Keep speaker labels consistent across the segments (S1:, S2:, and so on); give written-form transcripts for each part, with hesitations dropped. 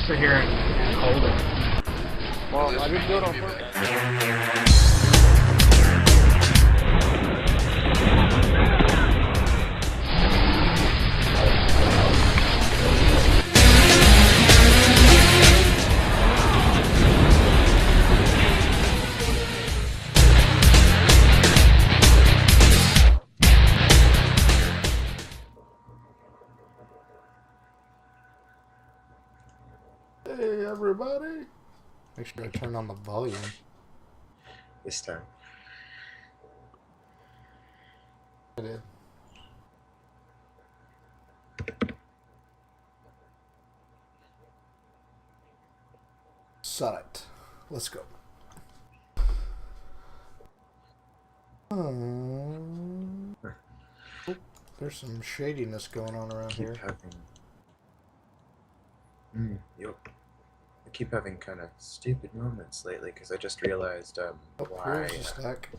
S1: sit here and hold it.
S2: Well, I didn't do it on purpose.
S3: Hey everybody! Make sure I turn on the volume.
S4: This time.
S3: I did. Set. Let's go. Oh, there's some shadiness going on around here.
S4: Yep. I keep having kind of stupid moments lately because I just realized why.
S3: Here's the stack.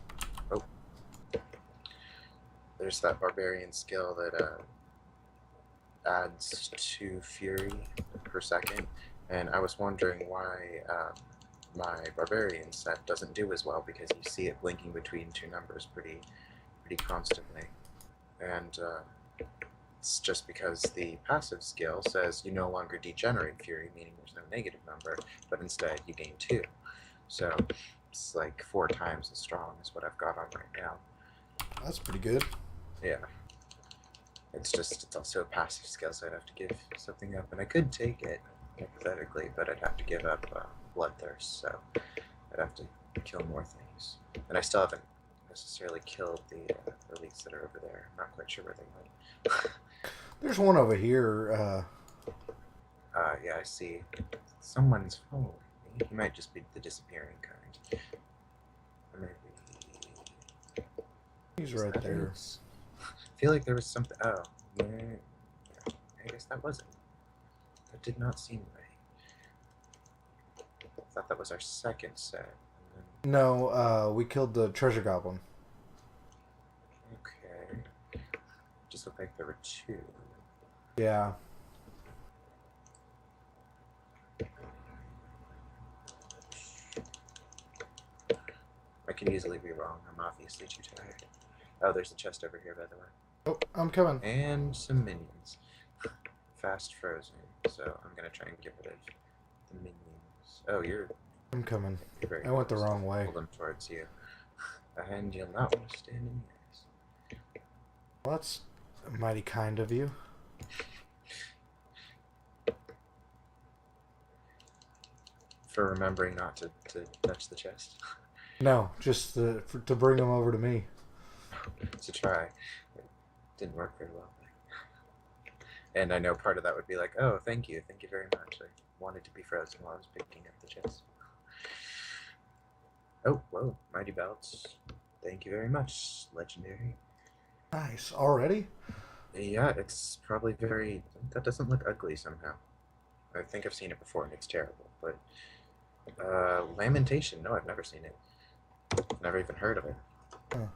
S4: There's that barbarian skill that adds 2 fury per second, and I was wondering why my barbarian set doesn't do as well, because you see it blinking between 2 numbers pretty constantly, and it's just because the passive skill says you no longer degenerate fury, meaning there's no negative number, but instead you gain 2. So it's like 4 times as strong as what I've got on right now.
S3: That's pretty good.
S4: Yeah. It's also a passive skill, so I'd have to give something up. And I could take it, hypothetically, but I'd have to give up Bloodthirst, so I'd have to kill more things. And I still haven't necessarily killed the elites that are over there. I'm not quite sure where they went.
S3: There's one over here.
S4: Yeah, I see. Someone's following me. He might just be the disappearing kind. Or maybe...
S3: He's right there.
S4: I feel like there was something... Oh. Yeah. I guess that wasn't. That did not seem right. I thought that was our second set.
S3: No, we killed the treasure goblin.
S4: Okay. Just looked like there were 2.
S3: Yeah.
S4: I can easily be wrong. I'm obviously too tired. Oh, there's a chest over here, by the way.
S3: Oh, I'm coming.
S4: And some minions. Fast frozen. So I'm going to try and get rid of the minions. Oh,
S3: I'm coming.
S4: you're very
S3: I went the
S4: close.
S3: wrong way.
S4: Pull them towards you. And you'll not want to stand in yours.
S3: Well, that's mighty kind of you.
S4: For remembering not to touch the chest.
S3: No, just to bring them over to me.
S4: To try. It didn't work very well. And I know part of that would be like, oh, thank you very much. I wanted to be frozen while I was picking up the chest. Oh, whoa, mighty belts. Thank you very much, legendary.
S3: Nice. Already?
S4: Yeah, it's probably very... That doesn't look ugly somehow. I think I've seen it before and it's terrible, but... Lamentation, no, I've never seen it. Never even heard of it.
S3: Huh.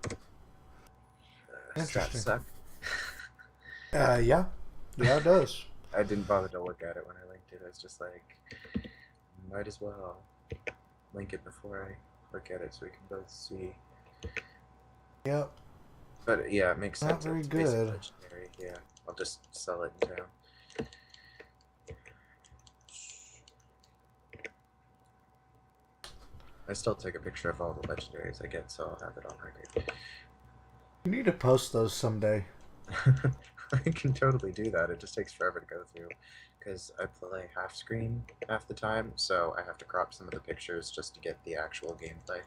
S4: Does that
S3: Interesting.
S4: suck?
S3: Yeah. Yeah, it does.
S4: I didn't bother to look at it when I linked it. I was just like, might as well link it before I look at it so we can both see.
S3: Yep.
S4: But yeah, it makes
S3: Not
S4: sense.
S3: very
S4: It's basically
S3: good.
S4: legendary. Yeah, I'll just sell it in town. I still take a picture of all the legendaries I get, so I'll have it on record.
S3: You need to post those someday.
S4: I can totally do that. It just takes forever to go through because I play half screen half the time, so I have to crop some of the pictures just to get the actual gameplay.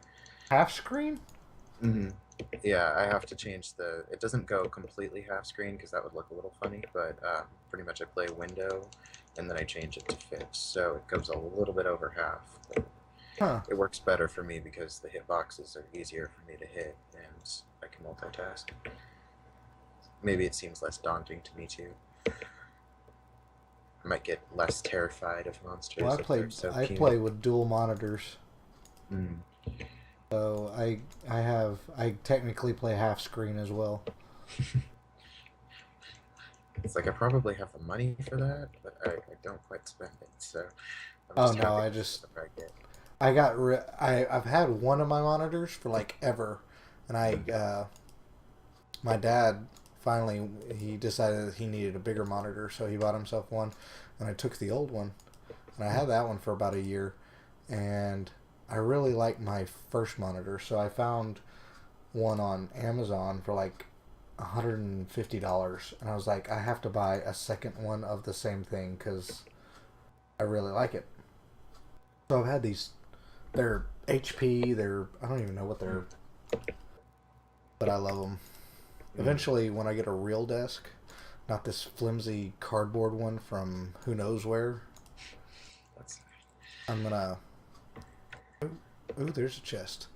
S3: Half screen?
S4: Mm-hmm. Yeah, I have to change the... It doesn't go completely half screen because that would look a little funny, but pretty much I play window and then I change it to fit, so it goes a little bit over half. But
S3: Huh.
S4: it works better for me because the hitboxes are easier for me to hit and I can multitask. Maybe it seems less daunting to me too. I might get less terrified of monsters.
S3: Well, I play with dual monitors.
S4: Mm.
S3: So I technically play half screen as well.
S4: It's like I probably have the money for that, but I don't quite spend it. So I'm
S3: Oh
S4: just
S3: no,
S4: happy
S3: I
S4: with
S3: just
S4: whatever I get.
S3: I've had one of my monitors for like ever, and my dad finally he decided that he needed a bigger monitor, so he bought himself one, and I took the old one, and I had that one for about a year, and I really liked my first monitor, so I found one on Amazon for like $150, and I was like, I have to buy a second one of the same thing because I really like it. So I've had these. They're HP. I don't even know what they're, but I love them.
S4: Mm,
S3: Eventually, when I get a real desk, not this flimsy cardboard one from who knows where,
S4: that's
S3: I'm gonna. Ooh, there's a chest.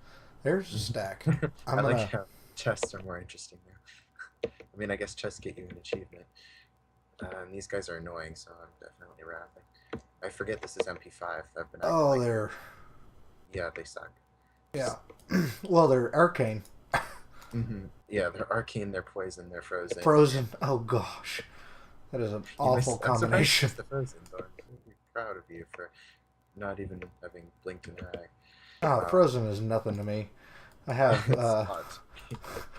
S3: There's a stack.
S4: I
S3: I'm
S4: like
S3: gonna.
S4: how chests are more interesting now. I mean, I guess chests get you an achievement. These guys are annoying, so I'm definitely rapping. I forget this is MP5. I've been acting
S3: Oh,
S4: like,
S3: they're
S4: yeah, they suck.
S3: yeah. Well, they're arcane,
S4: Yeah, they're arcane, they're poison, they're frozen.
S3: frozen. Oh gosh, that is an awful
S4: I'm surprised you
S3: combination.
S4: missed the frozen, though. I'm really proud of you for not even having blinked an eye.
S3: Oh,
S4: Um,
S3: frozen is nothing to me. I have
S4: it's not.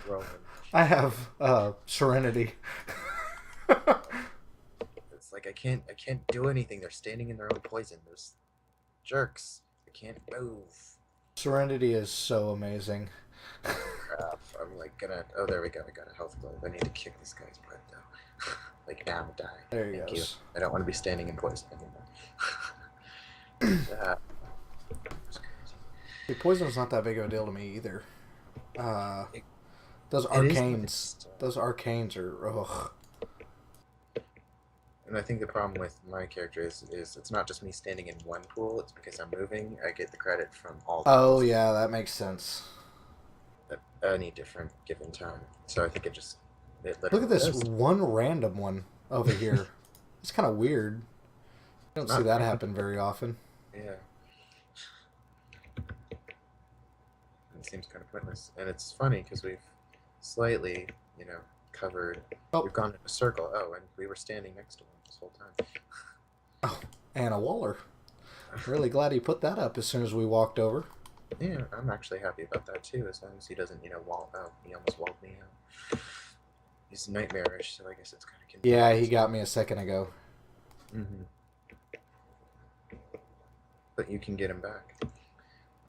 S4: Rolling.
S3: Serenity.
S4: It's like I can't do anything. They're standing in their own poison. Those jerks. I can't move.
S3: Serenity is so amazing.
S4: Crap. I'm like gonna. Oh, there we go. I got a health glove. I need to kick this guy's butt though. Like now, die.
S3: There he
S4: Thank you.
S3: goes.
S4: I don't want to be standing in poison anymore. That was crazy.
S3: See, poison's not that big of a deal to me either. Uh,
S4: It,
S3: those
S4: it is, but it's
S3: arcanes,
S4: still.
S3: those arcanes are ugh.
S4: And I think the problem with my character is it's not just me standing in one pool. It's because I'm moving. I get the credit from all the
S3: Oh
S4: pools
S3: yeah, that makes sense.
S4: at any different given time. So I think it
S3: Look at
S4: literally
S3: this
S4: does.
S3: one random one over here. It's kind of weird. You don't see
S4: Not
S3: that
S4: random.
S3: happen very often.
S4: Yeah. It seems kind of pointless. And it's funny because we've slightly, covered.
S3: Oh,
S4: We've gone in a circle. Oh, and we were standing next to one this whole time.
S3: oh, Anna Waller. Really glad he put that up as soon as we walked over.
S4: Yeah, I'm actually happy about that too, as long as he doesn't, wall. Oh, he almost walled me out. He's nightmarish, so I guess it's kind of
S3: Yeah,
S4: convenient.
S3: he got me a second ago.
S4: Mm-hmm. But you can get him back. Unless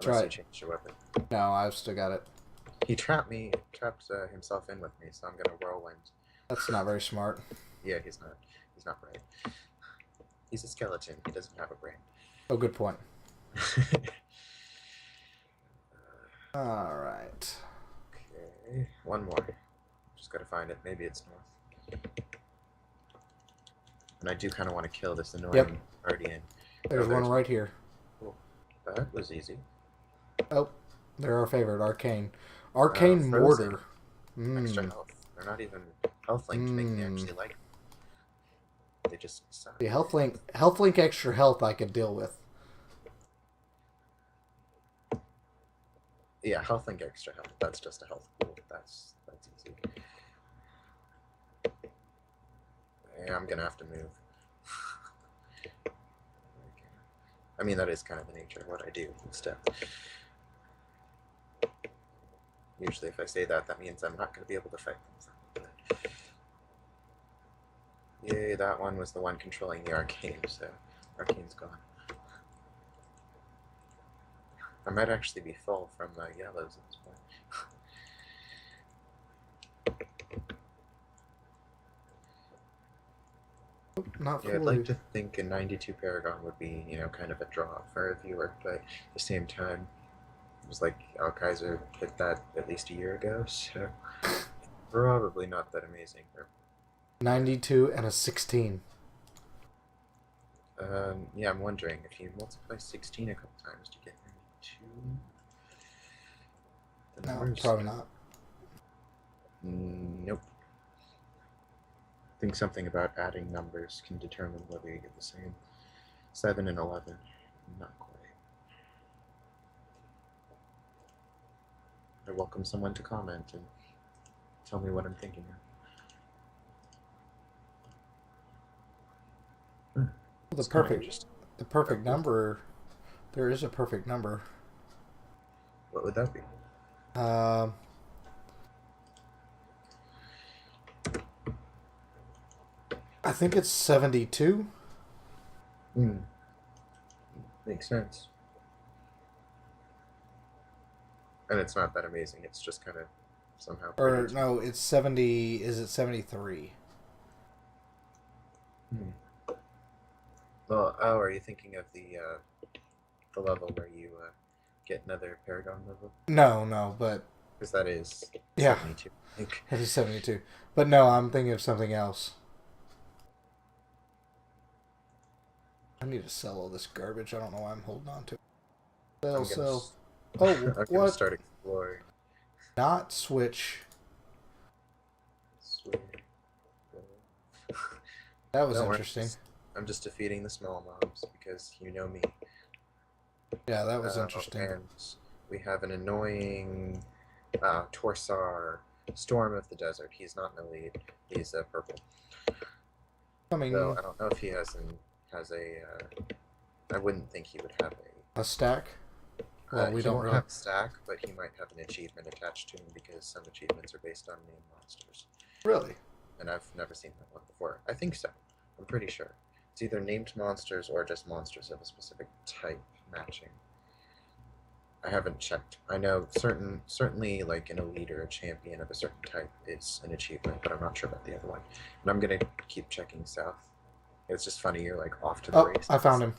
S3: Try
S4: you
S3: it.
S4: change your weapon.
S3: No, I've still got it.
S4: He trapped himself in with me, so I'm gonna whirlwind.
S3: That's not very smart.
S4: Yeah, he's not. He's not right. He's a skeleton. He doesn't have a brain.
S3: Oh, good point. All right.
S4: Okay, one more. Just gotta find it. Maybe it's north. And I do kind of want to kill this annoying guardian.
S3: There's one right here.
S4: Cool. That was easy.
S3: Oh, they're our favorite, Arcane. Arcane
S4: Frozen.
S3: Mortar.
S4: Extra
S3: Mm.
S4: health. They're not even health linked to make me actually like them. They just suck.
S3: The health link extra health I could deal with.
S4: Yeah, health link extra health. That's just a health pool. That's easy. Yeah, I'm gonna have to move. I mean, that is kind of the nature of what I do instead. Usually, if I say that, that means I'm not going to be able to fight them. Yay, that one was the one controlling the arcane, so arcane's gone. I might actually be full from yellows at this point.
S3: Not
S4: Yeah, I'd
S3: fully.
S4: like to think a 92 Paragon would be, kind of a draw for a viewer, but at the same time, it was like Alkaiser hit that at least a year ago, so probably not that amazing.
S3: 92 and a 16.
S4: Yeah, I'm wondering if you multiply 16 a couple times to get 92. The
S3: No,
S4: numbers.
S3: probably not.
S4: Nope. I think something about adding numbers can determine whether you get the same. 7 and 11. Not quite. I welcome someone to comment and tell me what I'm thinking of.
S3: The
S4: It's kind of
S3: perfect,
S4: interesting.
S3: the perfect number. There is a perfect number.
S4: What would that be?
S3: Um, I think it's 72.
S4: Hmm. Makes sense. And it's not that amazing. It's just kind of somehow pretty
S3: Or
S4: too.
S3: no, it's 70. Is it 73?
S4: Hmm. Well, oh, are you thinking of the level where you get another Paragon level?
S3: No, no, but
S4: Because that is
S3: yeah,
S4: 72, I think.
S3: that is 72. But no, I'm thinking of something else. I need to sell all this garbage. I don't know why I'm holding on to it. Sell,
S4: I'm gonna
S3: sell. Oh,
S4: I'm gonna
S3: what?
S4: start exploring.
S3: Not switch.
S4: Sweet.
S3: That was
S4: Don't worry,
S3: interesting.
S4: I'm just defeating the small mobs because you know me.
S3: Yeah, that was interesting.
S4: And we have an annoying Torsar, Storm of the Desert. He's not an elite. He's purple. Though
S3: Coming
S4: I don't know if he has a. I wouldn't think he would have
S3: a stack. Well, we
S4: he
S3: don't
S4: won't
S3: really.
S4: have a stack, but he might have an achievement attached to him because some achievements are based on named monsters.
S3: Really?
S4: And I've never seen that one before. I think so. I'm pretty sure. It's either named monsters or just monsters of a specific type matching. I haven't checked. I know certainly like an elite or a champion of a certain type is an achievement, but I'm not sure about the other one. And I'm gonna keep checking south. It's just funny, you're like off to the
S3: Oh,
S4: race.
S3: I found him.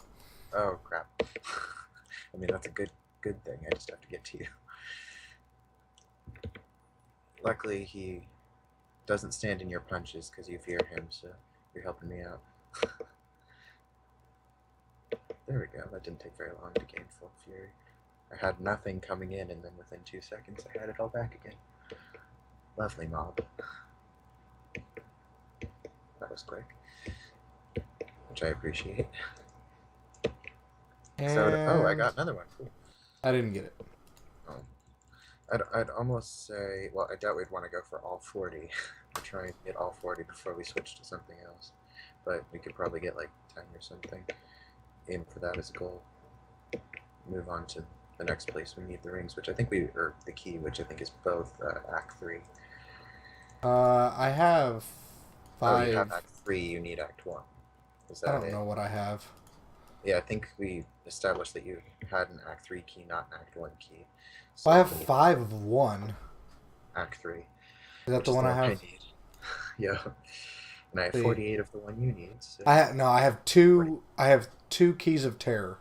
S4: Oh crap. I mean that's a good thing. I just have to get to you. Luckily he doesn't stand in your punches because you fear him, so you're helping me out. There we go. That didn't take very long to gain full fury. I had nothing coming in, and then within 2 seconds, I had it all back again. Lovely mob. That was quick, which I appreciate.
S3: And
S4: Oh, I got another one. Cool.
S3: I didn't get it.
S4: Oh. I'd almost say, well, I doubt we'd want to go for all 40. We're trying to get all 40 before we switch to something else. But we could probably get like 10 or something. Aim for that as a goal. Move on to the next place we need the rings, which I think or the key, which I think is both Act 3.
S3: I have 5.
S4: Oh, you have Act 3, you need Act 1. Is that
S3: I don't
S4: it?
S3: know what I have.
S4: Yeah, I think we established that you had an Act 3 key, not an Act 1 key. So
S3: Well, I have
S4: we need
S3: 5 of 1.
S4: Act 3.
S3: Is that
S4: Which
S3: the
S4: is
S3: one I have?
S4: need. Yeah. And I have
S3: See.
S4: 48 of the one you need. So.
S3: I have 2. I have 2 keys of terror.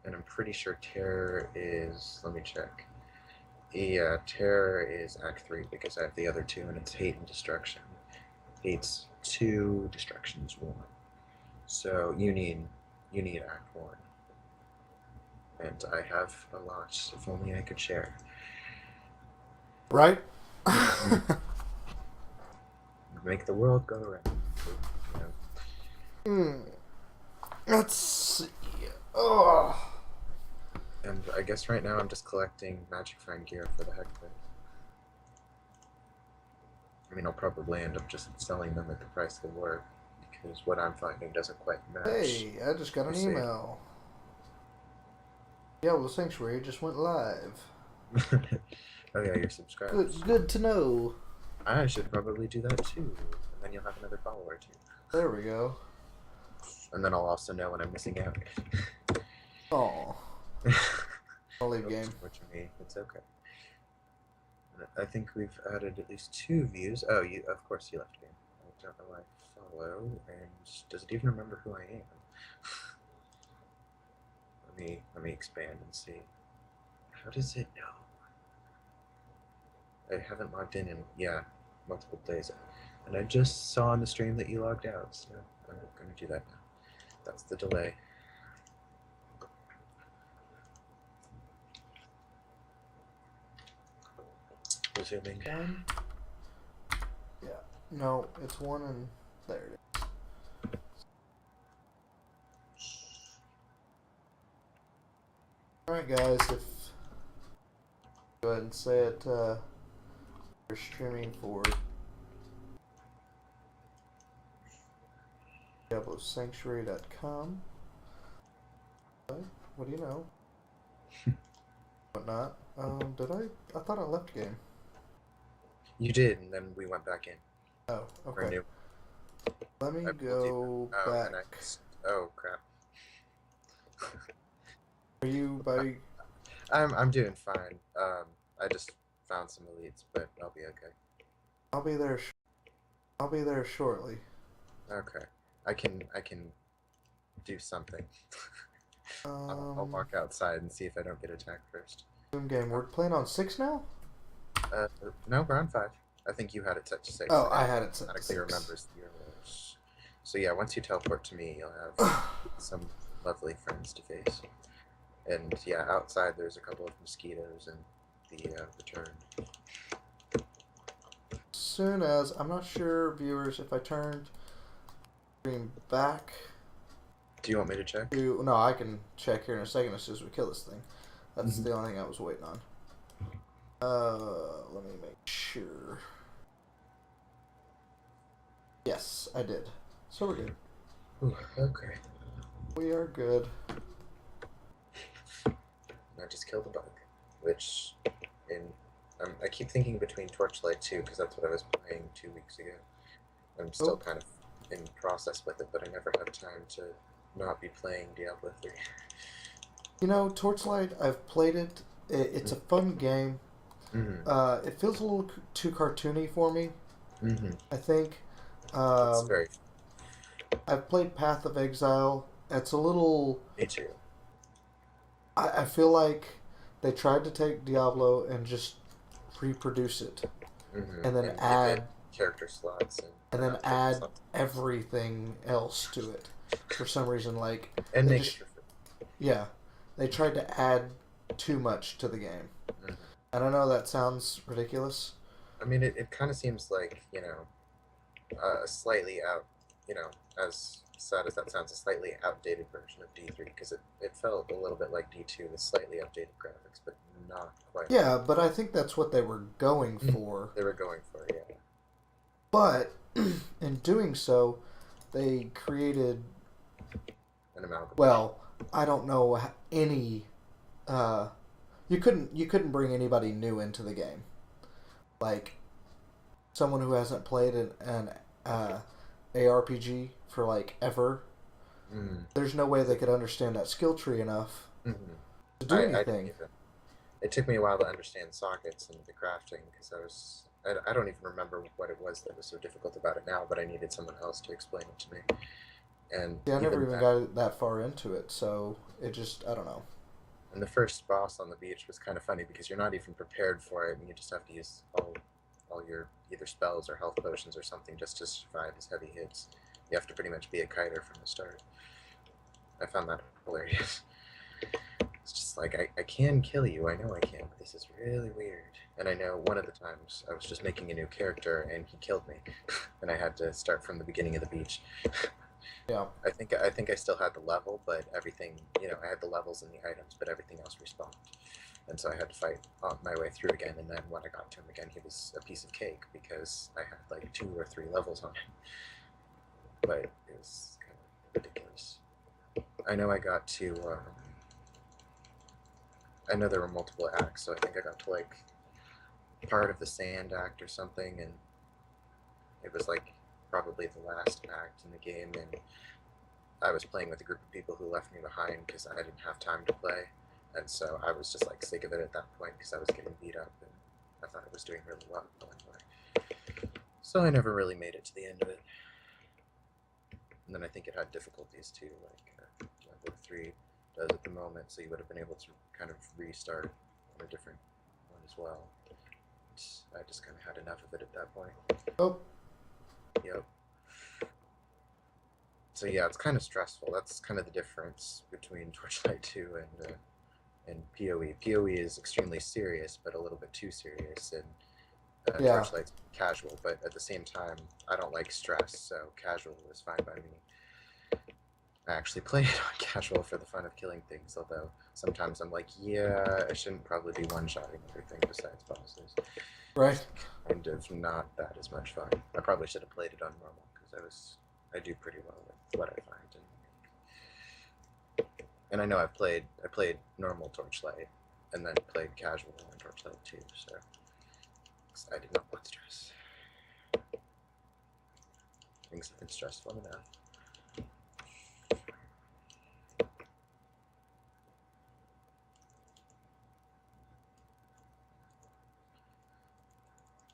S4: And I'm pretty sure Terror is. Let me check. Yeah, Terror is Act 3 because I have the other 2, and it's Hate and Destruction. Hate's 2, Destruction's 1. So you need Act 1. And I have a lot. If only I could share.
S3: Right?
S4: Make the world go around. You know.
S3: Let's see. Oh.
S4: And I guess right now I'm just collecting Magic Find gear for the heck of it. I mean, I'll probably end up just selling them at the price they're worth because what I'm finding doesn't quite match.
S3: Hey, I just got an email. Diablo Sanctuary just went live.
S4: Oh yeah, you're subscribed.
S3: Good to know.
S4: I should probably do that too. And then you'll have another follower too.
S3: There we go.
S4: And then I'll also know when I'm missing out.
S3: Oh. I'll leave game.
S4: Which me, it's okay. I think we've added at least 2 views. Oh, of course you left game. I don't know why I follow, and does it even remember who I am? Let me expand and see. How does it know? I haven't logged in multiple days, and I just saw on the stream that you logged out, so I'm going to do that now. That's the delay. Resuming.
S3: Yeah. No, it's 1 and there it is. Alright guys, go ahead and say it, we're streaming for DiabloSanctuary.com. What do you know? Whatnot. I thought I left game.
S4: You did, and then we went back in.
S3: Oh,
S4: Or
S3: okay.
S4: new.
S3: Let me
S4: I pulled you.
S3: go
S4: Oh,
S3: back.
S4: and oh crap.
S3: Are you by?
S4: I'm doing fine. I just found some elites, but I'll be okay.
S3: I'll be there. I'll be there shortly.
S4: Okay. I can do something. I'll walk outside and see if I don't get attacked first.
S3: Game. We're playing on 6 now.
S4: No, we're on 5. I think you had it set to 6.
S3: Oh, I had it set to
S4: automatically
S3: 6.
S4: remembers your rules. So yeah, once you teleport to me, you'll have some lovely friends to face. And yeah, outside there's a couple of mosquitoes and the turn.
S3: Soon as I'm not sure, viewers, if I turned stream back.
S4: Do you want me to check?
S3: No, I can check here in a second as soon as we kill this thing. That's the only thing I was waiting on. Let me make sure. Yes, I did. So we're good.
S4: Ooh, okay.
S3: We are good.
S4: I just killed a bug, which I keep thinking between Torchlight 2 because that's what I was playing 2 weeks ago. I'm still kind of in process with it, but I never have time to not be playing Diablo 3.
S3: You know, Torchlight, I've played it. It's a fun game.
S4: Mm-hmm.
S3: It feels a little too cartoony for me.
S4: Mm-hmm.
S3: I think.
S4: It's very.
S3: I've played Path of Exile. It's a little.
S4: Me too.
S3: I feel like they tried to take Diablo and just reproduce it, and then add
S4: character slots
S3: and then add everything else to it. For some reason, like
S4: and make it
S3: yeah, they tried to add too much to the game. And I know that sounds ridiculous.
S4: I mean, it kind of seems like, a slightly as sad as that sounds, a slightly outdated version of D3, because it felt a little bit like D2 with slightly updated graphics, but not quite.
S3: Yeah, but I think that's what they were going for.
S4: They were going for, yeah.
S3: But in doing so, they created
S4: an amalgamation.
S3: Well, I don't know any. You couldn't bring anybody new into the game, like someone who hasn't played an ARPG for like ever. There's no way they could understand that skill tree enough to do anything.
S4: It took me a while to understand sockets and the crafting because I don't even remember what it was that was so difficult about it now, but I needed someone else to explain it to me. And
S3: I never even got that far into it, so it just, I don't know.
S4: And the first boss on the beach was kind of funny because you're not even prepared for it, and you just have to use all your either spells or health potions or something just to survive his heavy hits. You have to pretty much be a kiter from the start. I found that hilarious. It's just like, I can kill you, I know I can, but this is really weird. And I know one of the times I was just making a new character and he killed me, and I had to start from the beginning of the beach.
S3: Yeah.
S4: I think I still had the level, but everything, I had the levels and the items, but everything else respawned. And so I had to fight my way through again, and then when I got to him again, he was a piece of cake because I had like 2 or 3 levels on him. But it was kind of ridiculous. I know I got to, I know there were multiple acts, so I think I got to like part of the Sand Act or something, and it was like probably the last act in the game, and I was playing with a group of people who left me behind because I didn't have time to play, and so I was just like sick of it at that point because I was getting beat up and I thought I was doing really well anyway. So I never really made it to the end of it. And then I think it had difficulties too, like Diablo 3 does at the moment, so you would have been able to kind of restart on a different one as well. I just kind of had enough of it at that point.
S3: Oh.
S4: Yep. So yeah, it's kind of stressful. That's kind of the difference between Torchlight 2 and PoE. PoE is extremely serious, but a little bit too serious, and Torchlight's casual. But at the same time, I don't like stress, so casual is fine by me. I actually play it on casual for the fun of killing things, although sometimes I'm like, yeah, I shouldn't probably be one-shotting everything besides bosses.
S3: Right.
S4: Kind of not that as much fun. I probably should have played it on normal because I do pretty well with what I find. And I know I played normal Torchlight, and then played casual on Torchlight too. So I did not want stress. Things have been stressful enough.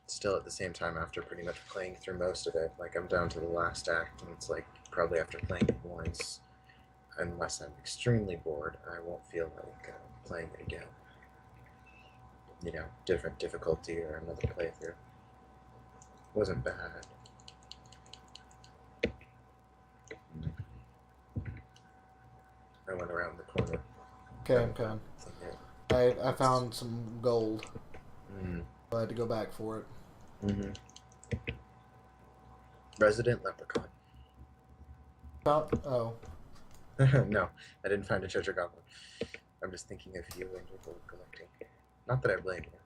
S4: Still at the same time, after pretty much playing through most of it, like I'm down to the last act, and it's like probably after playing it once, unless I'm extremely bored, I won't feel like playing it again. You know, different difficulty or another playthrough. Wasn't bad. I went around the corner.
S3: Okay, I'm coming. I found some gold.
S4: Mm.
S3: I had to go back for it.
S4: Mm-hmm. Resident Leprechaun.
S3: Oh.
S4: No, I didn't find a treasure goblin. I'm just thinking of you and your gold collecting. Not that I blame you.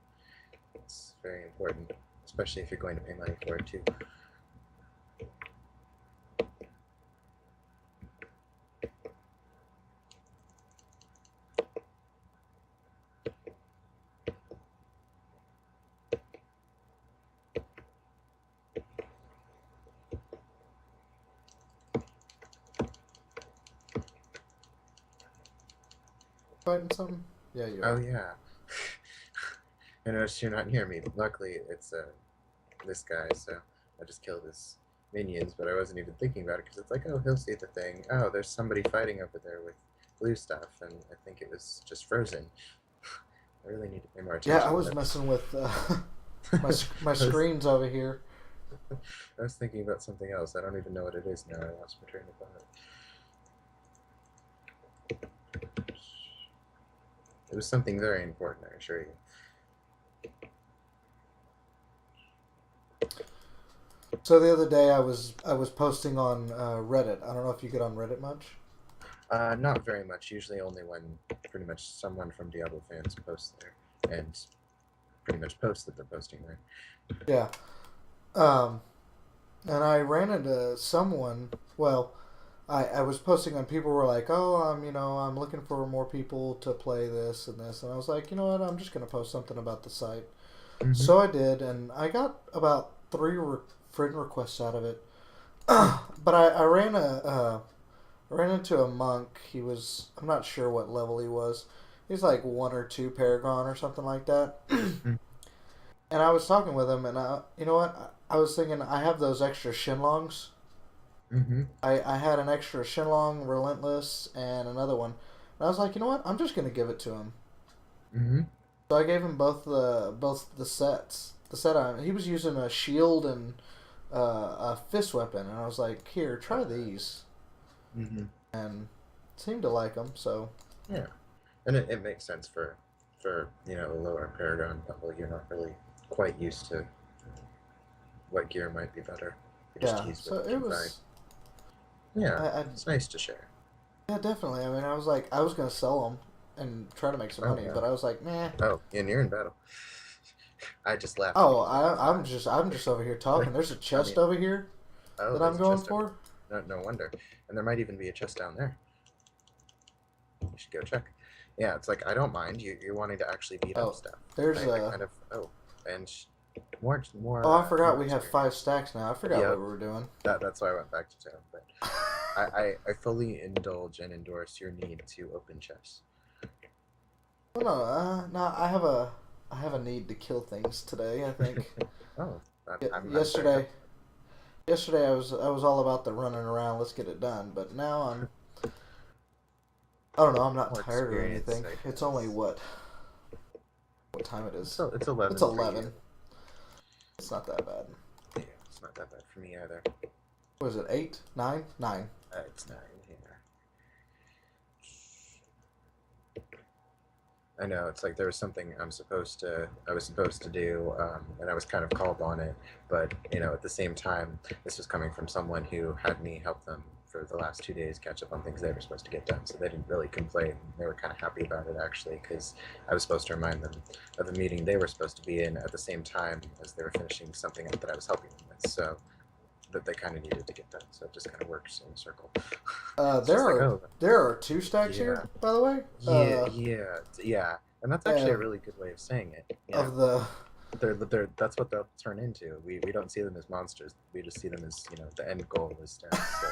S4: It's very important, especially if you're going to pay money for it too.
S3: Fighting something? Yeah, you
S4: Oh
S3: are.
S4: yeah. I noticed you're not near me. Luckily, it's this guy, so I just killed his minions, but I wasn't even thinking about it because it's like, oh, he'll see the thing. Oh, there's somebody fighting over there with blue stuff, and I think it was just frozen. I really need to pay more attention.
S3: Yeah, I was messing with my screens over here.
S4: I was thinking about something else. I don't even know what it is now. I lost my train of thought. It was something very important, I assure you.
S3: So the other day I was posting on Reddit. I don't know if you get on Reddit much.
S4: Not very much. Usually only when pretty much someone from Diablo fans posts there, and pretty much post that they're posting there.
S3: Yeah. And I ran into someone. Well, I was posting and people were like, "Oh, I'm looking for more people to play this and this," and I was like, you know what? I'm just gonna post something about the site.
S4: Mm-hmm.
S3: So I did, and I got about 3 friend requests out of it. But I ran into a monk. I'm not sure what level he was. He's like 1 or 2 Paragon or something like that.
S4: Mm-hmm.
S3: And I was talking with him, and you know what? I was thinking I have those extra Shenlongs.
S4: Mm-hmm.
S3: I had an extra Shenlong, Relentless, and another one. And I was like, you know what? I'm just gonna give it to him.
S4: Mm-hmm.
S3: So I gave him both the sets. He was using a shield and a fist weapon, and I was like, here, try these.
S4: Mm-hmm.
S3: And seemed to like them. So
S4: yeah, and it makes sense for a lower Paragon level. You're not really quite used to what gear might be better. You just use
S3: so
S4: what you
S3: it
S4: can
S3: was.
S4: find. Yeah, it's nice to share.
S3: Yeah, definitely. I mean, I was gonna sell them and try to make some money, but I was like, nah.
S4: Oh, and you're in battle. I just laughed.
S3: Oh, I'm just over here talking. There's a chest over here that I'm going for.
S4: No wonder. And there might even be a chest down there. You should go check. Yeah, it's like I don't mind. You're wanting to actually beat up stuff.
S3: There's
S4: more.
S3: Oh, I forgot we have 5 stacks now. I forgot what we were doing.
S4: That's why I went back to town. But I fully indulge and endorse your need to open chests.
S3: Well, no, I have a need to kill things today. I think.
S4: Oh,
S3: Yesterday I was all about the running around. Let's get it done. But now I don't know. I'm not tired or anything. It's only what time it is?
S4: So it's 11.
S3: It's 11. It's not that bad.
S4: Yeah, it's not that bad for me either.
S3: What is it? 8? 9? 9.
S4: It's 9 here. I know, it's like there was something I was supposed to do, and I was kind of called on it, but, at the same time, this was coming from someone who had me help them for the last 2 days catch up on things they were supposed to get done, so they didn't really complain. They were kind of happy about it, actually, because I was supposed to remind them of a meeting they were supposed to be in at the same time as they were finishing something up that I was helping them with, so that they kind of needed to get that, so it just kind of works in a circle.
S3: There are 2 stacks
S4: Yeah.
S3: here, by the way.
S4: Yeah, and that's actually a really good way of saying it. Yeah.
S3: Of the
S4: That's what they'll turn into. We don't see them as monsters. We just see them as, the end goal is stacks. So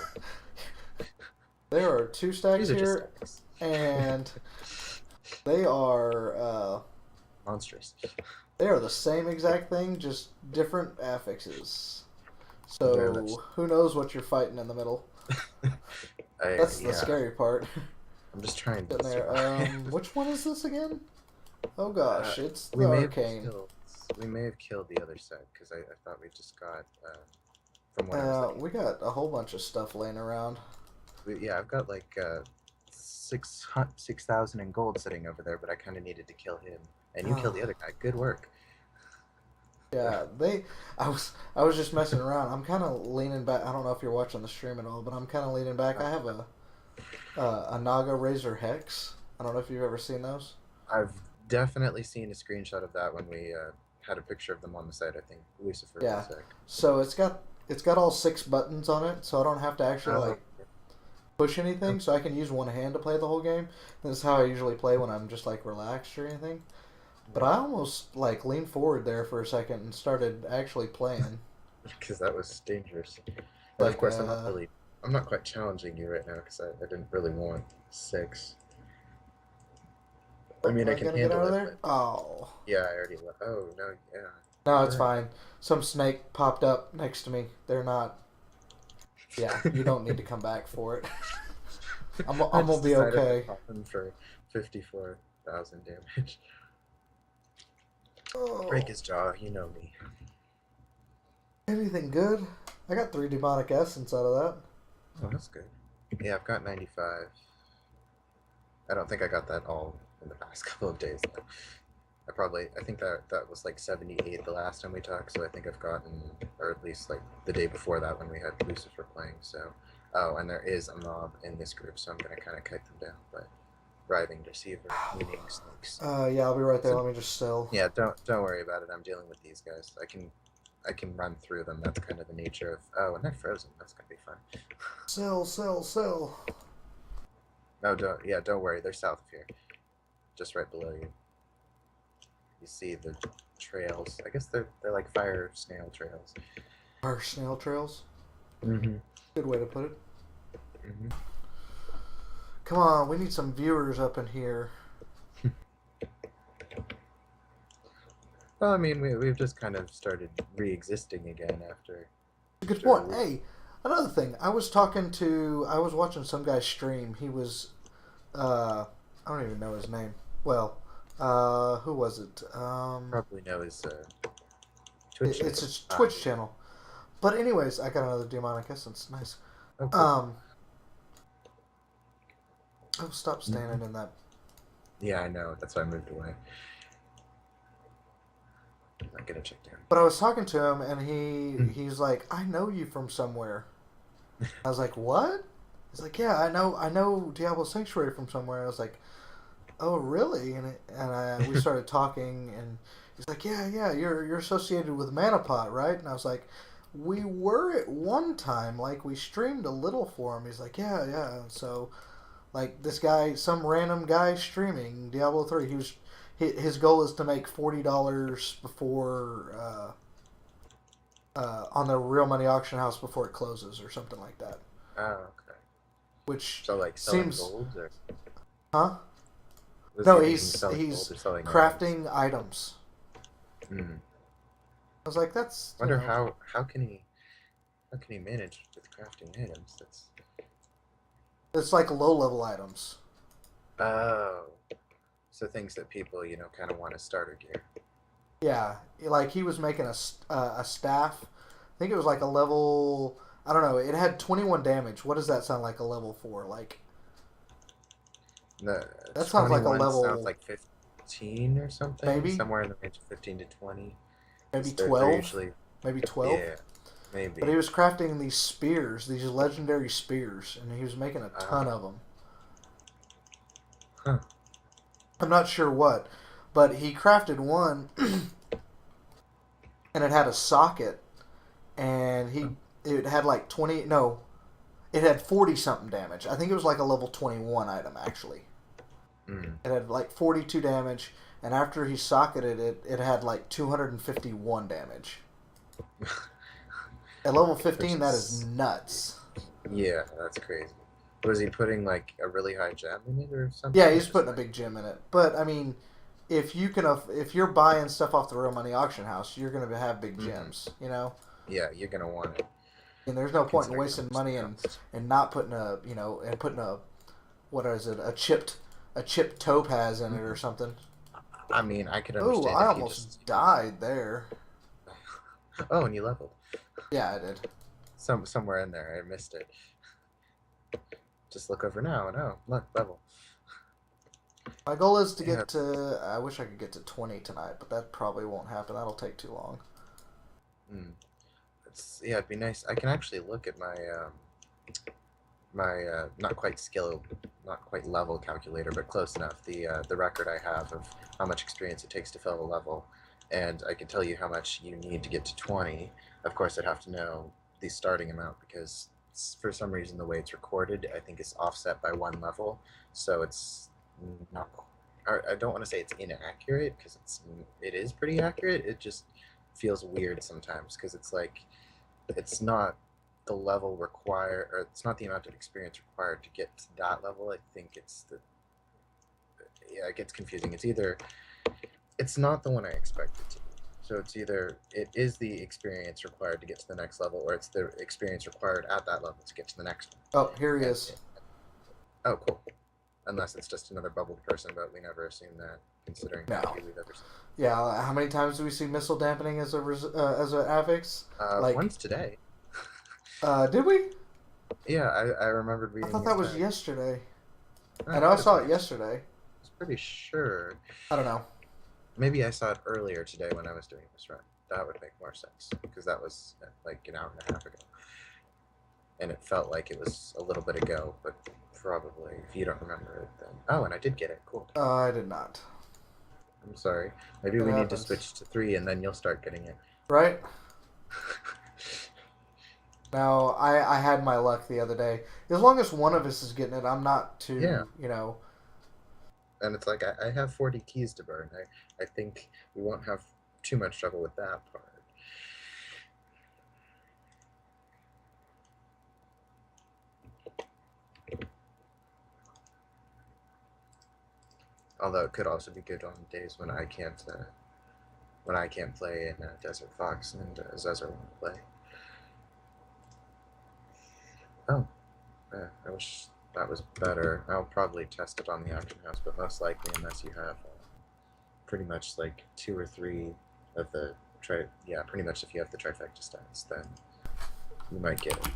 S3: there are 2 stacks
S4: these are just
S3: here,
S4: stacks.
S3: and they are
S4: Monstrous.
S3: they are the same exact thing, just different affixes.
S4: Very much.
S3: So who knows what you're fighting in the middle? That's the scary part.
S4: I'm just trying to.
S3: Sitting there. Which one is this again? Oh gosh, it's the
S4: we may
S3: arcane.
S4: we may have killed the other set because I thought we just got from what I was looking.
S3: We got a whole bunch of stuff laying around.
S4: I've got like 6,000 in gold sitting over there, but I kind of needed to kill him, and you killed the other guy. Good work.
S3: Yeah, I was just messing around. I'm kind of leaning back. I don't know if you're watching the stream at all, but I'm kind of leaning back. I have a Naga Razor Hex. I don't know if you've ever seen those.
S4: I've definitely seen a screenshot of that when we had a picture of them on the site. I think Lucifer.
S3: Yeah. So it's got all 6 buttons on it, so I don't have to actually push anything. So I can use one hand to play the whole game. This is how I usually play when I'm just relaxed or anything. But I almost leaned forward there for a second and started actually playing.
S4: Because that was dangerous. But of course, I'm not quite challenging you right now because I didn't really want 6. I mean, I can handle
S3: get out of
S4: it.
S3: there? Oh.
S4: Yeah, I already left. Oh, no, yeah.
S3: No, it's fine. Some snake popped up next to me. They're not... Yeah, you don't need to come back for it. I'm going to be okay.
S4: Pop them for 54,000 damage.
S3: Oh.
S4: Break his jaw, you know me.
S3: Anything good? I got 3 demonic essence out of that.
S4: Oh, that's good. Yeah, I've got 95. I don't think I got that all in the past couple of days, though. I think that was 78 the last time we talked, so I think I've gotten, or at least the day before that when we had Lucifer playing, so. Oh, and there is a mob in this group, so I'm going to kind of kite them down, but writhing deceiver, meaning snakes.
S3: Yeah, I'll be right there. Let me just sell.
S4: Yeah, don't worry about it. I'm dealing with these guys. I can run through them. That's kind of the nature of. Oh, and they're frozen. That's gonna be fun.
S3: Sell.
S4: No, don't worry. They're south of here, just right below you. You see the trails. I guess they're like fire snail trails.
S3: Fire snail trails.
S4: Mm-hmm.
S3: Good way to put it.
S4: Mm-hmm.
S3: Come on, we need some viewers up in here.
S4: Well, I mean, we've just kind of started re-existing again after.
S3: Good point. Hey, another thing. I was watching some guy stream. He was, I don't even know his name. Well, who was it?
S4: Probably know his Twitch.
S3: It's a Twitch channel. But anyways, I got another demonic essence. Nice.
S4: Okay.
S3: Oh, stop standing in that.
S4: Yeah, I know. That's why I moved away. I'm not gonna check down.
S3: But I was talking to him, and he's like, "I know you from somewhere." I was like, "What?" He's like, "Yeah, I know Diablo Sanctuary from somewhere." I was like, "Oh, really?" And we started talking, and he's like, "Yeah, you're associated with Manapot, right?" And I was like, "We were at one time. We streamed a little for him." He's like, "Yeah." So, this guy, some random guy streaming Diablo 3, his goal is to make $40 before on the Real Money Auction House before it closes or something like that.
S4: Oh, okay.
S3: Which
S4: so selling gold or?
S3: Huh? No, he's crafting items.
S4: Mm.
S3: I was like, that's.
S4: I wonder how can he manage with crafting items?
S3: It's low level items.
S4: Oh. So things that people, kind of want as starter gear.
S3: Yeah, he was making a staff. I think it was a level. I don't know. It had 21 damage. What does that sound like a level for?
S4: No,
S3: that sounds like a level.
S4: Sounds like 15 or something.
S3: Maybe
S4: somewhere in the range of 15 to 20.
S3: Maybe 12.
S4: Usually,
S3: maybe 12.
S4: Yeah, maybe.
S3: But he was crafting these spears, these legendary spears, and he was making a ton of them.
S4: Huh.
S3: I'm not sure what, but he crafted one, and it had a socket, and it had like 20. No, it had 40 something damage. I think it was like a level 21 item actually.
S4: Mm.
S3: It had like 42 damage, and after he socketed it, it had like 251 damage. At level 15, that is nuts.
S4: Yeah, that's crazy. Was he putting like a really high gem in it or something?
S3: Yeah,
S4: Or
S3: he's
S4: just
S3: putting a
S4: like,
S3: big gem in it. But I mean, if you're buying stuff off the real money auction house, you're gonna have big gems. You know,
S4: yeah, you're gonna want it
S3: and there's no point in
S4: considering how
S3: wasting
S4: much
S3: money
S4: it
S3: and
S4: costs.
S3: not putting a what is it, a chipped topaz in it or something.
S4: I mean, I could
S3: Oh,
S4: understand
S3: I
S4: if you
S3: almost
S4: just.
S3: died there.
S4: Oh, and you leveled.
S3: Yeah, I did.
S4: Somewhere in there, I missed it. Just look over now and oh, look, level.
S3: My goal is to
S4: Yeah.
S3: get to. I wish I could get to 20 tonight, but that probably won't happen. That'll take too long.
S4: Mm. Yeah, it'd be nice. I can actually look at my not quite skill, not quite level calculator, but close enough. The record I have of how much experience it takes to fill a level, and I can tell you how much you need to get to 20. Of course, I'd have to know the starting amount because for some reason the way it's recorded, I think it's offset by one level, so it's not. I don't want to say it's inaccurate because it is pretty accurate. It just feels weird sometimes because it's like it's not the level required, or it's not the amount of experience required to get to that level. I think it's the yeah, it gets confusing. It's not the one I expected to be. So it's either it is the experience required to get to the next level, or it's the experience required at that level to get to the next
S3: Oh, here he
S4: one.
S3: is.
S4: Oh, cool. Unless it's just another bubbled person, but we never assume that, considering how
S3: No.
S4: few we've ever seen.
S3: Yeah, how many times do we see missile dampening as as an affix? Like,
S4: Once today.
S3: did we?
S4: Yeah, I remembered
S3: I
S4: reading
S3: thought
S4: his
S3: that was
S4: tag.
S3: yesterday.
S4: Oh,
S3: I
S4: it
S3: know I
S4: could have
S3: saw
S4: been
S3: it yesterday.
S4: I was pretty sure.
S3: I don't know.
S4: Maybe I saw it earlier today when I was doing this run. That would make more sense because that was like an hour and a half ago, and it felt like it was a little bit ago. But probably, if you don't remember it, then oh, and I did get it. Cool.
S3: I did not.
S4: I'm sorry. Maybe
S3: It
S4: we need to
S3: happens.
S4: switch to 3, and then you'll start getting it.
S3: Right? Now, I had my luck the other day. As long as one of us is getting it, I'm not
S4: Yeah,
S3: too.
S4: and it's like I have 40 keys to burn. I think we won't have too much trouble with that part. Although it could also be good on days when I can't play in Desert Fox and Zezor won't play. Oh, yeah, I wish that was better. I'll probably test it on the auction house, but most likely unless you have pretty much like 2 or 3 of the yeah, pretty much if you have the trifecta stats, then you might get it.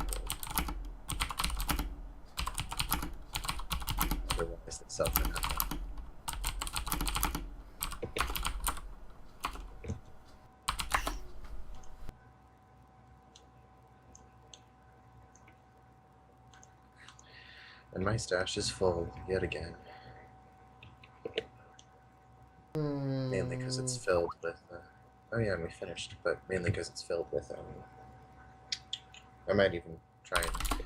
S4: Otherwise, it's self for nothing. And my stash is full yet again. Mainly because it's filled with. Oh yeah, and we finished, but mainly because it's filled with. I might even try and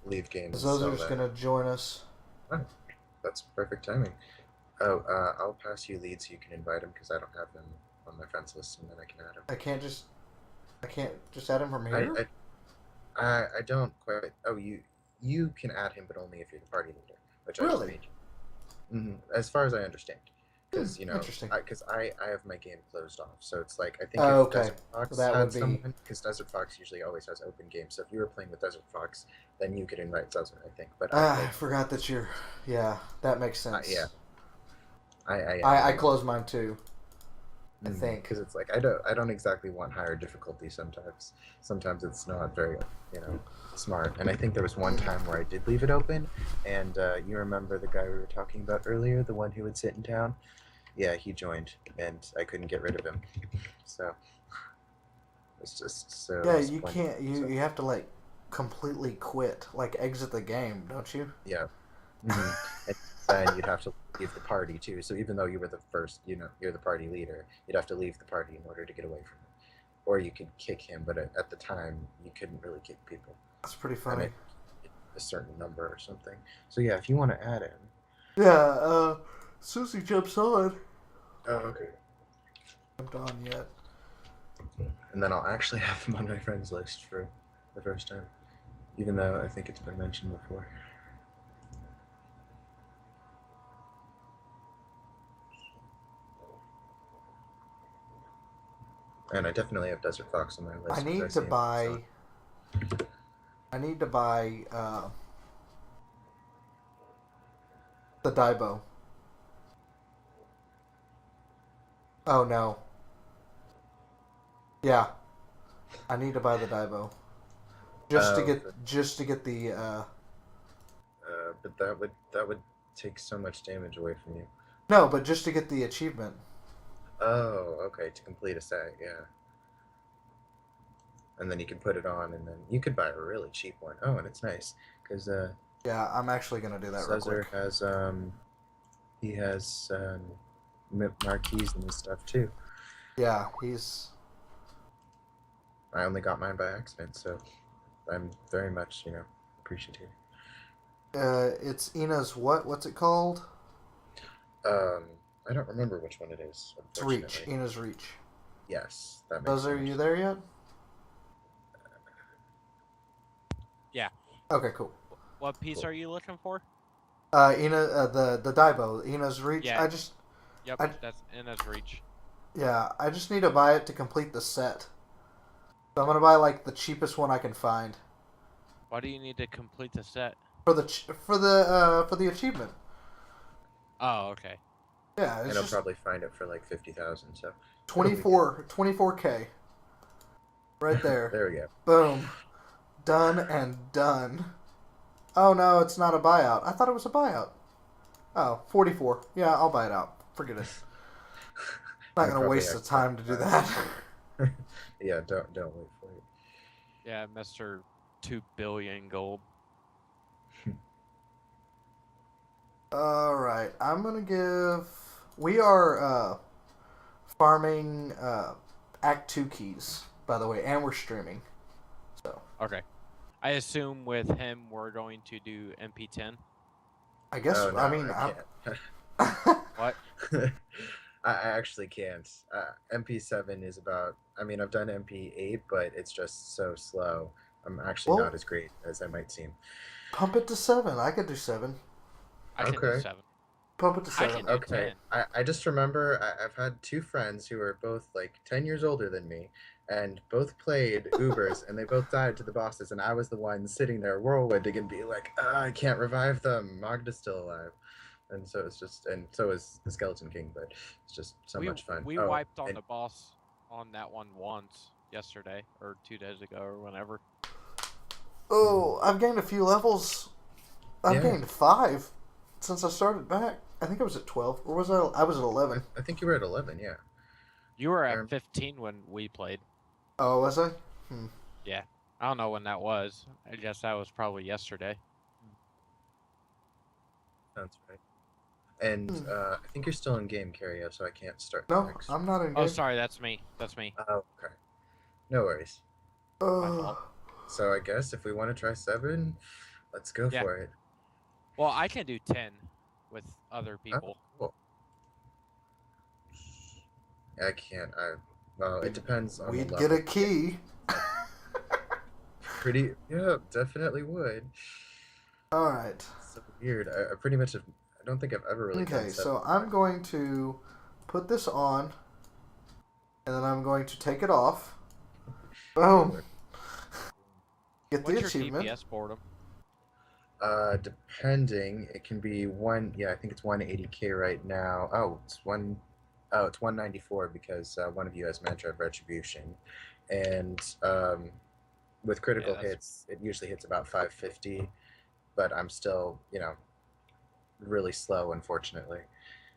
S4: leave games
S3: Those are
S4: so
S3: just
S4: that.
S3: gonna join us.
S4: Oh, that's perfect timing. Oh, I'll pass you leads so you can invite him because I don't have them on my friends list, and then I can add him.
S3: I can't just add him from
S4: I,
S3: here.
S4: I don't quite. Oh, you can add him, but only if you're the party leader, which I just
S3: Really?
S4: made you. As far as I understand, because
S3: Interesting.
S4: because I have my game closed off, so it's like I think
S3: Oh,
S4: if
S3: okay.
S4: Desert Fox
S3: That
S4: had
S3: would be.
S4: someone, because Desert Fox usually always has open games, so if you were playing with Desert Fox, then you could invite Zezor, I think. But
S3: I forgot that you're. Yeah, that makes sense.
S4: yeah,
S3: I closed mine too. I think.
S4: because it's like I don't exactly want higher difficulty sometimes. Sometimes it's not very smart. And I think there was one time where I did leave it open, and you remember the guy we were talking about earlier, the one who would sit in town? Yeah, he joined, and I couldn't get rid of him. So it's just so.
S3: Yeah, you
S4: disappointing.
S3: can't. You have to like completely quit, like exit the game, don't you?
S4: Yeah. And then you'd have to leave the party too. So even though you were the first, you're the party leader, you'd have to leave the party in order to get away from it. or you could kick him, but at the time you couldn't really kick people,
S3: That's pretty
S4: and
S3: funny.
S4: a certain number or something. So yeah, if you want to add him.
S3: Yeah, Susie jumps on.
S4: Oh, okay.
S3: Jumped on yet.
S4: And then I'll actually have him on my friends list for the first time, even though I think it's been mentioned before. And I definitely have Desert Fox on my list.
S3: I need to buy. I need to buy the Daibo. Oh no. Yeah, I need to buy the Daibo just to get the.
S4: But that would take so much damage away from you.
S3: No, but just to get the achievement.
S4: Oh, okay, to complete a set, yeah. And then you can put it on, and then you could buy a really cheap one. Oh, and it's nice because
S3: Yeah, I'm actually gonna do that real
S4: Cesar
S3: quick.
S4: has he has marquees and stuff too.
S3: Yeah, he's.
S4: I only got mine by accident, so I'm very much appreciative.
S3: It's Ina's what? What's it called?
S4: Um, I don't remember which one it is.
S3: It's Reach.
S4: Unfortunately,
S3: Ina's Reach.
S4: yes, that makes.
S3: Those, are you there yet?
S1: Yeah.
S3: Okay, cool.
S1: What piece
S4: Cool.
S1: are you looking for?
S3: Ina, the Daibo, Ina's Reach.
S1: Yeah.
S3: I just.
S1: Yep,
S3: I-
S1: that's in his reach.
S3: Yeah, I just need to buy it to complete the set. So I'm gonna buy like the cheapest one I can find
S1: Why do you need to complete the set?
S3: for the achievement.
S1: Oh, okay.
S3: Yeah,
S4: And
S3: it's
S4: I'll
S3: just
S4: probably find it for like 50,000. So
S3: 24K. Right there.
S4: there we go.
S3: Boom. Done and done. Oh no, it's not a buyout. I thought it was a buyout. Oh, 44. Yeah, I'll buy it out. Forget it. Not
S4: I
S3: gonna
S4: probably
S3: waste the
S4: actually-
S3: time to do that.
S4: Yeah, don't wait for it.
S1: Yeah, Mr. 2 billion gold.
S3: Alright, I'm gonna give. We are farming Act 2 keys, by the way, and we're streaming. So,
S1: Okay. I assume with him we're going to do MP10.
S3: I guess,
S4: Oh, no,
S3: I mean,
S4: I
S1: What?
S4: can't. I actually can't. MP7 is about. I mean, I've done MP8, but it's just so slow. I'm actually
S3: Well-
S4: not as great as I might seem.
S3: pump it to 7. I could do 7.
S1: I can do
S4: Okay.
S1: 7.
S3: Pump it to
S1: I
S3: 7.
S1: can do
S4: Okay,
S1: 10.
S4: I just remember I've had two friends who are both like 10 years older than me, and both played Ubers, and they both died to the bosses, and I was the one sitting there whirlwinding and being like, I can't revive them. Magda's still alive. And so it's just, and so is the Skeleton King, but it's just so much fun.
S1: We
S4: Oh,
S1: wiped on
S4: and-
S1: the boss on that one once yesterday or 2 days ago or whenever.
S3: Oh, I've gained a few levels. I've
S4: Yeah.
S3: gained 5 since I started back. I think I was at 12, or was I was at 11.
S4: I think you were at 11, yeah.
S1: You were
S4: Aaron?
S1: at 15 when we played.
S3: Oh, was I?
S1: I don't know when that was. I guess that was probably yesterday.
S4: That's right. And
S3: Hmm.
S4: I think you're still in game, Cario, so I can't start
S3: No,
S4: next.
S3: I'm not in
S1: Oh,
S3: game.
S1: sorry, that's me. That's me.
S4: Oh, okay. No worries.
S1: My
S3: Oh,
S1: fault.
S4: So I guess if we want to try 7, let's go
S1: Yeah.
S4: for it.
S1: Well, I can do 10 with other people.
S4: Cool. I can't. Well, it depends on
S3: we'd
S4: the
S3: get
S4: level.
S3: a key.
S4: Yeah, definitely would.
S3: All right.
S4: So weird. I pretty much have. I don't think I've ever really.
S3: Okay,
S4: done
S3: so
S4: 7.
S3: I'm going to put this on, and then I'm going to take it off. Boom. Get the
S1: What's your
S3: achievement.
S1: DPS boredom?
S4: Depending, it can be one. Yeah, I think it's 180k right now. Oh, it's one. Oh, it's 194 because one of you has Mantra of Retribution, and with critical
S1: Yeah, that's-
S4: hits, it usually hits about 550. But I'm still, really slow, unfortunately,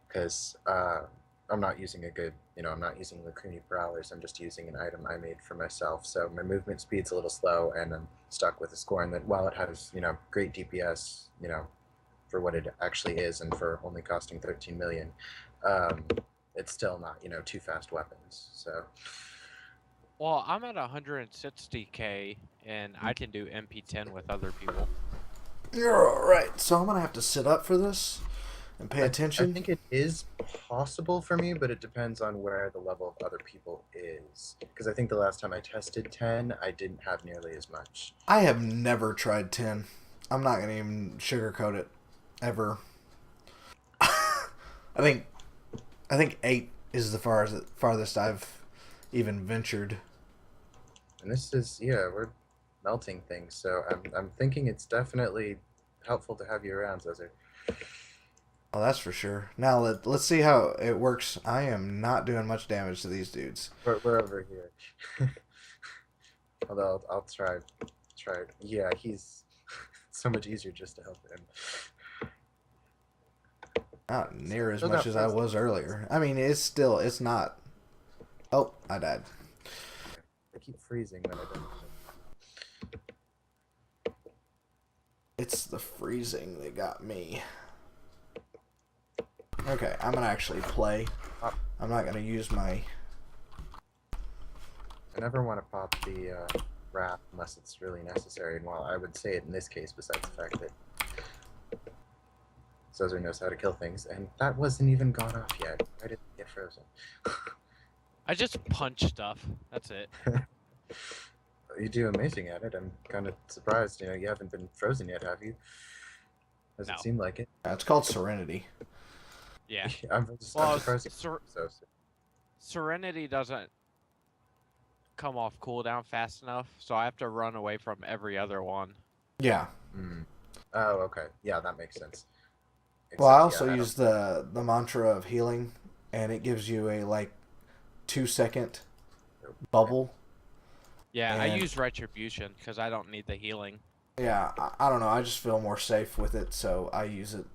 S4: because I'm not using a good, I'm not using Lacuni Prowlers. I'm just using an item I made for myself. So my movement speed's a little slow, and I'm stuck with a score. And that while it has, great DPS, for what it actually is, and for only costing 13 million, it's still not, two fast weapons. So
S1: Well, I'm at 160k, and I can do MP10 with other people.
S3: You're alright. So I'm going to have to sit up for this and pay
S4: I
S3: attention.
S4: think it is possible for me, but it depends on where the level of other people is. Because I think the last time I tested 10, I didn't have nearly as much.
S3: I have never tried 10. I'm not going to even sugarcoat it. Ever. I think 8 is the farthest I've even ventured.
S4: And this is, yeah, we're melting things, so I'm thinking it's definitely helpful to have you around, Zezzer.
S3: Oh, that's for sure. Now let's see how it works. I am not doing much damage to these dudes.
S4: We're over here. Although I'll try. Yeah, he's so much easier just to help him.
S3: Not near as
S4: Still
S3: much
S4: got
S3: as I
S4: first
S3: was earlier. I mean, it's not. Oh, I died.
S4: I keep freezing when I don't.
S3: It's the freezing that got me. Okay, I'm gonna actually play. I'm not gonna use my.
S4: I never want to pop the wrap unless it's really necessary. And while I would say it in this case, besides the fact that Zozer knows how to kill things, and that wasn't even gone off yet. I didn't get frozen.
S1: I just punch stuff. That's it.
S4: You do amazing at it. I'm kind of surprised. You haven't been frozen yet, have you? Does
S1: No.
S4: it seem like it?
S3: It's called Serenity.
S1: Yeah.
S4: I'm
S1: Well,
S4: surprised.
S1: Serenity doesn't come off cooldown fast enough, so I have to run away from every other one.
S3: Yeah.
S4: Mm. Oh, okay. Yeah, that makes sense.
S3: Well, I also use the mantra of healing, and it gives you a 2-second bubble.
S1: Yeah, I
S3: And-
S1: use Retribution because I don't need the healing.
S3: Yeah, I don't know. I just feel more safe with it, so I use it.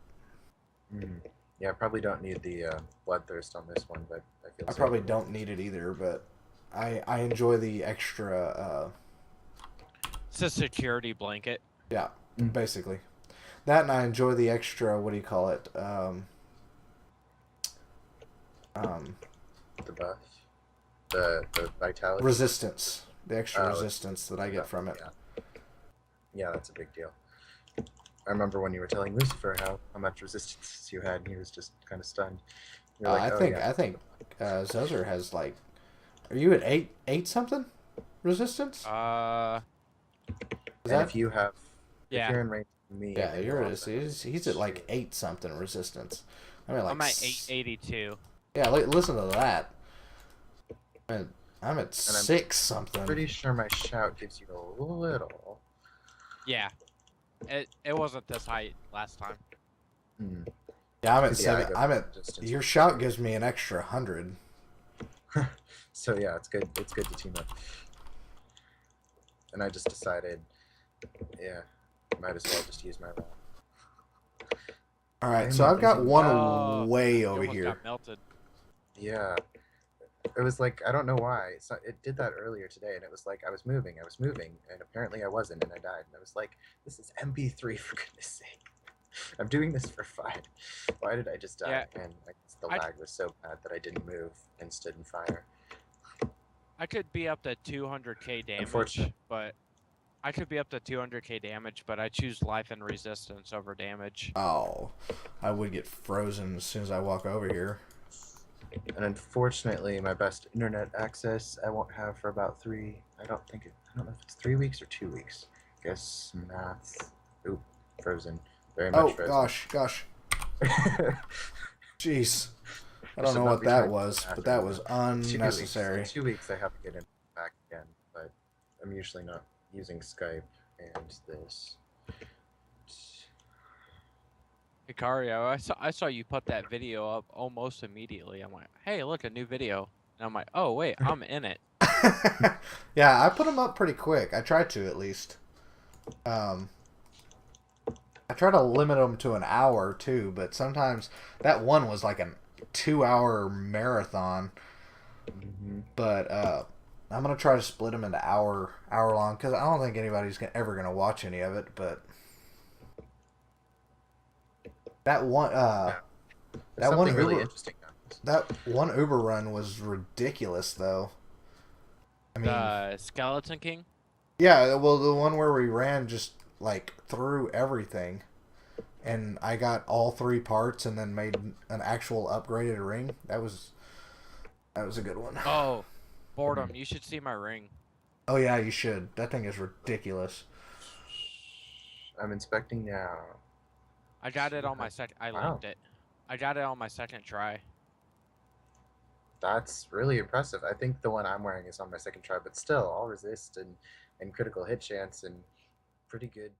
S4: Mm. Yeah, I probably don't need the bloodthirst on this one, but I feel.
S3: I probably don't need it either, but I enjoy the extra.
S1: It's a security blanket.
S3: Yeah, basically. That, and I enjoy the extra. What do you call it?
S4: The buff, the vitality,
S3: Resistance. The extra
S4: Oh,
S3: resistance that I get from it.
S4: Yeah, that's a big deal. I remember when you were telling Lucifer how much resistance you had, and he was just kind of stunned. You're like,
S3: I
S4: "Oh,
S3: think
S4: yeah."
S3: Zozer has Are you at 8 something resistance? Is
S4: And
S3: that?
S4: if you have,
S1: Yeah.
S4: if you're in range of me,
S3: Yeah,
S4: then
S3: he's at 8 something resistance. I mean,
S1: I'm at 882.
S3: Yeah, listen to that. I'm at 6 something.
S4: pretty sure my shout gives you a little.
S1: Yeah. It wasn't this high last time.
S4: Hmm.
S3: Yeah, I'm at
S4: 'Cause,
S3: 7.
S4: resistance.
S3: Your shout gives me an extra 100.
S4: So yeah, it's good. It's good to team up. And I just decided, yeah, might as well just use my roll.
S3: All right, so I've got one
S1: Oh,
S3: way
S1: It
S3: over
S1: almost
S3: here.
S1: got melted.
S4: Yeah. It was like, I don't know why. So it did that earlier today, and it was like I was moving, and apparently I wasn't, and I died. And I was like, this is MP3 for goodness sake. I'm doing this for fun. Why did I just die?
S1: Yeah.
S4: And I guess the lag was so bad that I didn't move and stood in fire.
S1: I could be up to 200k damage,
S4: Unfortunate.
S1: but I choose life and resistance over damage.
S3: Oh, I would get frozen as soon as I walk over here.
S4: And unfortunately, my best internet access I won't have for about I don't know if it's 3 weeks or 2 weeks. Guess math. Oop, frozen. Very much
S3: Oh,
S4: frozen.
S3: gosh. Jeez. I don't
S4: should
S3: know
S4: not
S3: what
S4: be
S3: that
S4: trying
S3: was,
S4: to
S3: but that was
S4: 2 weeks.
S3: unnecessary.
S4: In 2 weeks I have to get in back again, but I'm usually not using Skype and this.
S1: Icario, I saw you put that video up almost immediately. I'm like, hey, look, a new video. And I'm like, oh, wait, I'm in it.
S3: Yeah, I put them up pretty quick. I try to, at least. I try to limit them to an hour, too, but sometimes that one was like a 2-hour marathon.
S4: Mm-hmm.
S3: But I'm going to try to split them into hour long, because I don't think anybody's ever going to watch any of it, but that one
S4: There's something
S3: one
S4: really
S3: Uber,
S4: interesting on this.
S3: that one Uber run was ridiculous, though. I mean,
S1: The Skeleton King?
S3: yeah, well, the one where we ran just like through everything, and I got all three parts, and then made an actual upgraded ring. That was a good one.
S1: Oh, boredom. You should see my ring.
S3: Oh yeah, you should. That thing is ridiculous.
S4: I'm inspecting now.
S1: I got it on my second. I
S4: Wow.
S1: linked it. I got it on my second try.
S4: That's really impressive. I think the one I'm wearing is on my second try, but still, all resist and critical hit chance and pretty good